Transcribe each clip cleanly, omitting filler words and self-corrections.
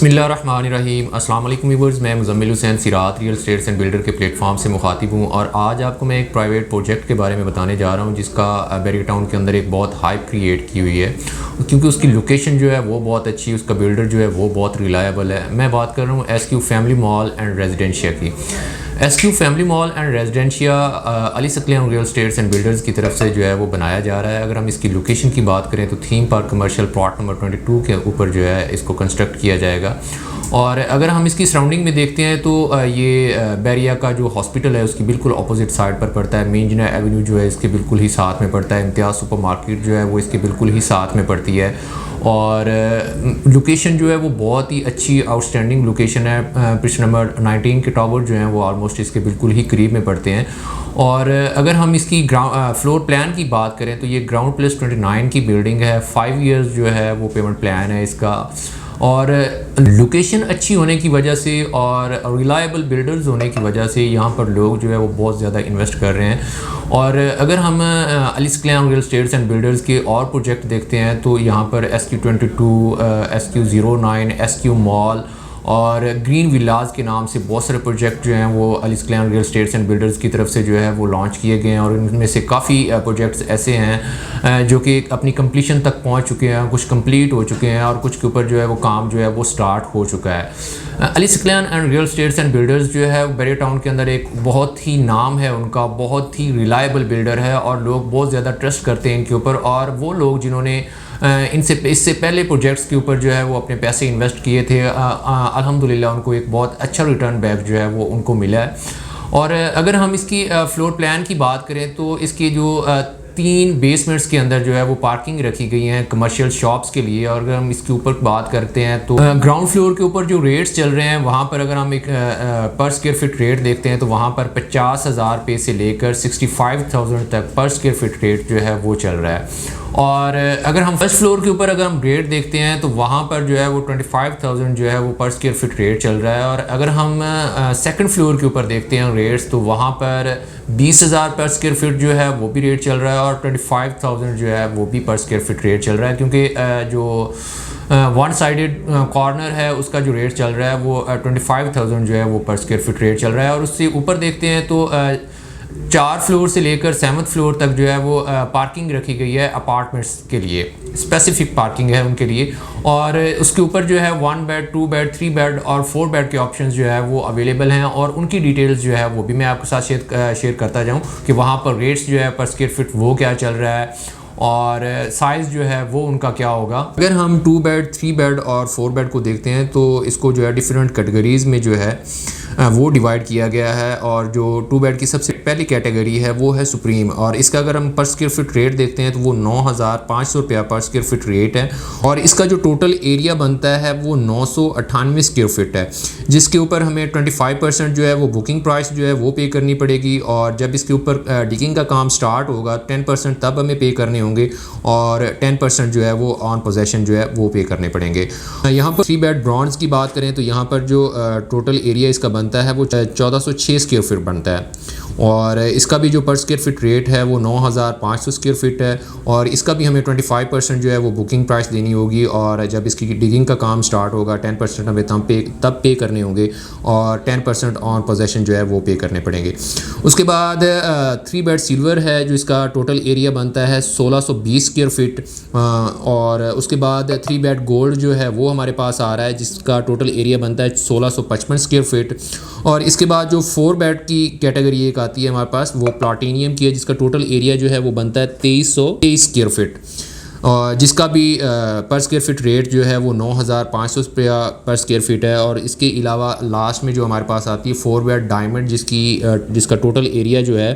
बिस्मिल्लाहिर्रहमानिर्रहीम। अस्सलाम वालेकुम व्यूअर्स, मैं मुज़म्मिल हुसैन सिरात रियल एस्टेट्स एंड बिल्डर के प्लेटफॉर्म से मुखातिब हूँ और आज आपको मैं एक प्राइवेट प्रोजेक्ट के बारे में बताने जा रहा हूँ जिसका बैरियर टाउन के अंदर एक बहुत हाइप क्रिएट की हुई है क्योंकि उसकी लोकेशन जो है वो बहुत अच्छी है, उसका बिल्डर जो है वो बहुत रिलायबल है। मैं बात कर रहा हूँ SQ family mall and residencia की। SQ family mall and residencia Ali Saqlain real estates and builders की तरफ से जो है वो बनाया जा रहा है। अगर हम इसकी लोकेशन की बात करें तो theme park commercial plot number 22 के ऊपर जो है इसको कंस्ट्रक्ट किया जाएगा। और अगर हम इसकी सराउंडिंग में देखते हैं तो ये बैरिया का जो हॉस्पिटल है उसकी बिल्कुल अपोजिट साइड पर पड़ता है। मींजना एवेन्यू जो है इसके बिल्कुल ही साथ में पड़ता है। इम्तियाज़ सुपर मार्केट जो है वो इसके बिल्कुल ही साथ में पड़ती है और लोकेशन जो है वो बहुत ही अच्छी आउटस्टैंडिंग लोकेशन है। पिच नंबर 19 के टावर जो हैं वो ऑलमोस्ट इसके बिल्कुल ही करीब में पड़ते हैं। और अगर हम इसकी फ्लोर प्लान की बात करें तो ये ग्राउंड प्लस 29 की बिल्डिंग है। 5 इयर्स जो है वो पेमेंट प्लान है इसका। और लोकेशन अच्छी होने की वजह से और रिलायबल बिल्डर्स होने की वजह से यहाँ पर लोग जो है वो बहुत ज़्यादा इन्वेस्ट कर रहे हैं। और अगर हम Ali Saqlain real estates and builders के और प्रोजेक्ट देखते हैं तो यहाँ पर SQ22, SQ09, SQ मॉल और ग्रीन विलाज के नाम से बहुत सारे प्रोजेक्ट जो हैं वो Ali Saqlain real estates and builders की तरफ से जो है वो लॉन्च किए गए हैं। और इनमें से काफ़ी प्रोजेक्ट्स ऐसे हैं जो कि अपनी कंप्लीशन तक पहुंच चुके हैं, कुछ कंप्लीट हो चुके हैं और कुछ के ऊपर जो है वो काम जो है वो स्टार्ट हो चुका है। Ali Saqlain and real estates and builders जो है बैरियर टाउन के अंदर एक बहुत ही नाम है उनका, बहुत ही रिलायबल बिल्डर है और लोग बहुत ज़्यादा ट्रस्ट करते हैं इनके ऊपर। और वो लोग जिन्होंने इससे पहले प्रोजेक्ट्स के ऊपर जो है वो अपने पैसे इन्वेस्ट किए थे, अल्हम्दुलिल्लाह उनको एक बहुत अच्छा रिटर्न बैक जो है वो उनको मिला है। और अगर हम इसकी फ्लोर प्लान की बात करें तो इसकी जो 3 बेसमेंट्स के अंदर जो है वो पार्किंग रखी गई हैं कमर्शियल शॉप्स के लिए। और अगर हम इसके ऊपर बात करते हैं तो ग्राउंड फ्लोर के ऊपर जो रेट्स चल रहे हैं वहाँ पर अगर हम एक पर स्क्वायर फीट रेट देखते हैं तो वहाँ पर 50,000 रुपये से लेकर 65,000 तक पर स्क्वायर फीट रेट जो है वो चल रहा है। और अगर हम फर्स्ट फ्लोर के ऊपर अगर हम रेट देखते हैं तो वहाँ पर जो है वो 25,000 जो है वो पर स्क्वायर फीट रेट चल रहा है। और अगर हम सेकंड फ्लोर के ऊपर देखते हैं रेट्स तो वहाँ पर 20,000 पर स्क्वायर फीट जो है वो भी रेट चल रहा है और 25,000 जो है वो भी पर स्क्वायर फीट रेट चल रहा है। क्योंकि जो वन साइडेड कॉर्नर है उसका जो रेट चल रहा है वो 25,000 जो है वो पर स्क्वायर फीट रेट चल रहा है। और उससे ऊपर देखते हैं तो 4 फ्लोर से लेकर 7th फ्लोर तक जो है वो पार्किंग रखी गई है अपार्टमेंट्स के लिए, स्पेसिफिक पार्किंग है उनके लिए। और उसके ऊपर जो है 1 बेड, 2 बेड, 3 बेड और 4 बेड के ऑप्शंस जो है वो अवेलेबल हैं। और उनकी डिटेल्स जो है वो भी मैं आपके साथ शेयर करता जाऊँ कि वहाँ पर रेट्स जो है पर स्क्वायर फीट वो क्या चल रहा है और साइज़ जो है वो उनका क्या होगा। अगर हम 2 बेड, 3 बेड और 4 बेड को देखते हैं तो इसको जो है डिफरेंट कैटेगरीज़ में जो है वो डिवाइड किया गया है। और जो 2 बेड की सबसे पहली कैटेगरी है वो है सुप्रीम। और इसका अगर हम पर स्क्वायर फीट रेट देखते हैं तो वो 9,500 रुपया पर स्क्वायर फीट रेट है। और इसका जो टोटल एरिया बनता है वो 998 स्क्वायर फीट है, जिसके ऊपर हमें 25% जो है वो बुकिंग प्राइस जो है वो पे करनी पड़ेगी। और जब इसके ऊपर डिगिंग का काम स्टार्ट होगा 10% तब हमें पे करने होंगे और 10% जो है वो ऑन पोजेशन जो है वो पे करने पड़ेंगे। यहाँ पर 3 बेड ब्रॉन्ज की बात करें तो यहाँ पर जो टोटल एरिया इसका बनता है वो 1406 स्क्वायर फीट बनता है। और इसका भी जो पर स्क्वायर फीट रेट है वो 9,500 स्क्वायर फीट है। और इसका भी हमें 25% जो है वो बुकिंग प्राइस देनी होगी और जब इसकी डिगिंग का काम स्टार्ट होगा 10% हमें तब पे करने होंगे और 10% ऑन पोजेशन जो है वो पे करने पड़ेंगे। उसके बाद 3 बेड सिल्वर है जो इसका टोटल एरिया बनता है 1620 स्क्वायर फीट। और उसके बाद 3 बेड गोल्ड जो है वो हमारे पास आ रहा है जिसका टोटल एरिया बनता है 1655 स्क्वायर फीट। और इसके बाद जो 4 बेड की कैटेगरी एक आती है हमारे पास वो प्लाटिनियम की है जिसका टोटल एरिया जो है वो बनता है 2323 स्क्वायर फीट और जिसका भी पर स्क्वायर फीट रेट जो है वो 9,500 रुपया पर स्क्वायर फीट है। और इसके अलावा लास्ट में जो हमारे पास आती है 4 बेड डायमंड जिसका टोटल एरिया जो है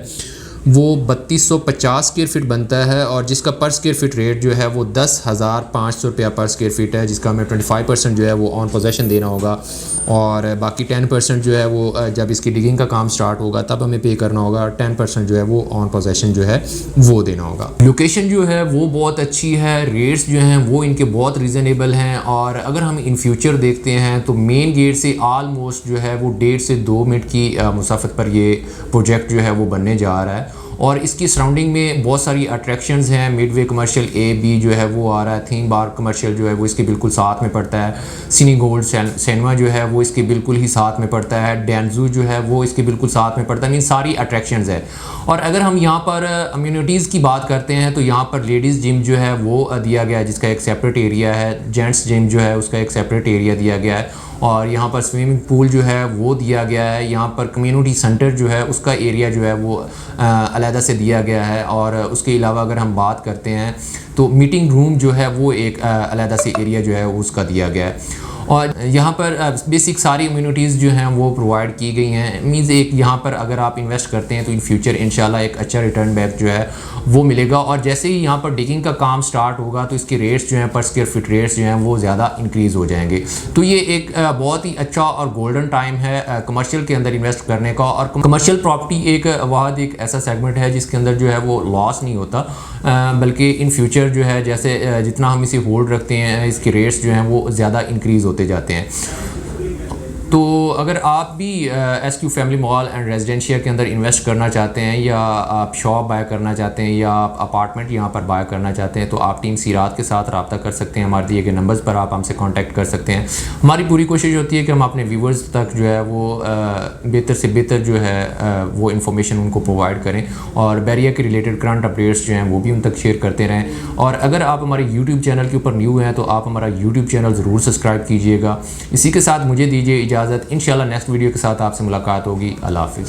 वो 3250 स्क्वायर फीट बनता है और जिसका पर स्क्वायर फीट रेट जो है वो 10,500 रुपया पर स्क्वायर फीट है, जिसका हमें 25% जो है वो ऑन पोजेशन देना होगा और बाकी 10% जो है वो जब इसकी डिगिंग का काम स्टार्ट होगा तब हमें पे करना होगा। 10% जो है वो ऑन पोजेशन जो है वो देना होगा। लोकेशन जो है वो बहुत अच्छी है, रेट्स जो हैं वो इनके बहुत रीज़नेबल हैं। और अगर हम इन फ्यूचर देखते हैं तो मेन गेट से आलमोस्ट जो है वो 1.5 से 2 मिनट की मुसाफत पर ये प्रोजेक्ट जो है वो बनने जा रहा है। और इसकी सराउंडिंग में बहुत सारी अट्रैक्शंस हैं। मिडवे कमर्शियल ए बी जो है वो आ रहा है, थीम बार कमर्शियल जो है वो इसके बिल्कुल साथ में पड़ता है, सिनी गोल्ड सिनेमा जो है वो इसके बिल्कुल ही साथ में पड़ता है, डैनजू जो है वो इसके बिल्कुल साथ में पड़ता है। मीन सारी अट्रैक्शंस है। और अगर हम यहाँ पर अम्यूनिटीज़ की बात करते हैं तो यहाँ पर लेडीज़ जिम जो है वो दिया गया है, जिसका एक सेपरेट एरिया है। जेंट्स जिम जो है उसका एक सेपरेट एरिया दिया गया है। और यहाँ पर स्विमिंग पूल जो है वो दिया गया है। यहाँ पर कम्युनिटी सेंटर जो है उसका एरिया जो है वो अलहदा से दिया गया है। और उसके अलावा अगर हम बात करते हैं तो मीटिंग रूम जो है वो एक अलहदा से एरिया जो है उसका दिया गया है। और यहाँ पर बेसिक सारी इम्यूनिटीज़ जो हैं वो प्रोवाइड की गई हैं। मीन्स एक यहाँ पर अगर आप इन्वेस्ट करते हैं तो इन फ्यूचर इंशाल्लाह एक अच्छा रिटर्न बैक जो है वो मिलेगा। और जैसे ही यहाँ पर डिगिंग का काम स्टार्ट होगा तो इसके रेट्स जो हैं पर स्क्वायर फीट रेट्स जो हैं वो ज़्यादा इंक्रीज़ हो जाएंगे। तो ये एक बहुत ही अच्छा और गोल्डन टाइम है कमर्शियल के अंदर इन्वेस्ट करने का। और कमर्शियल प्रॉपर्टी एक वाहद एक ऐसा सेगमेंट है जिसके अंदर जो है वो लॉस नहीं होता, बल्कि इन फ्यूचर जो है जैसे जितना हम इसे होल्ड रखते हैं इसके रेट्स जो हैं वो ज़्यादा इंक्रीज़ होते जाते हैं। तो अगर आप भी SQ family mall and residential के अंदर इन्वेस्ट करना चाहते हैं, या आप शॉप बाय करना चाहते हैं, या आप अपार्टमेंट यहाँ पर बाय करना चाहते हैं, तो आप टीम सीरात के साथ रब्ता कर सकते हैं। हमारे दिए गए नंबर्स पर आप हमसे कांटेक्ट कर सकते हैं। हमारी पूरी कोशिश होती है कि हम अपने व्यूवर्स तक जो है वो बेहतर से बेहतर जो है वो इन्फॉर्मेशन उनको प्रोवाइड करें, और बैरिया के रिलेटेड करंट अपडेट्स जो हैं वो भी उन तक शेयर करते रहें। और अगर आप हमारे यूट्यूब चैनल के ऊपर न्यू हैं तो आप हमारा यूट्यूब चैनल ज़रूर सब्सक्राइब कीजिएगा। इसी के साथ मुझे दीजिए इजाज़त। इंशाल्लाह नेक्स्ट वीडियो के साथ आपसे मुलाकात होगी। अल्लाह हाफ़िज़।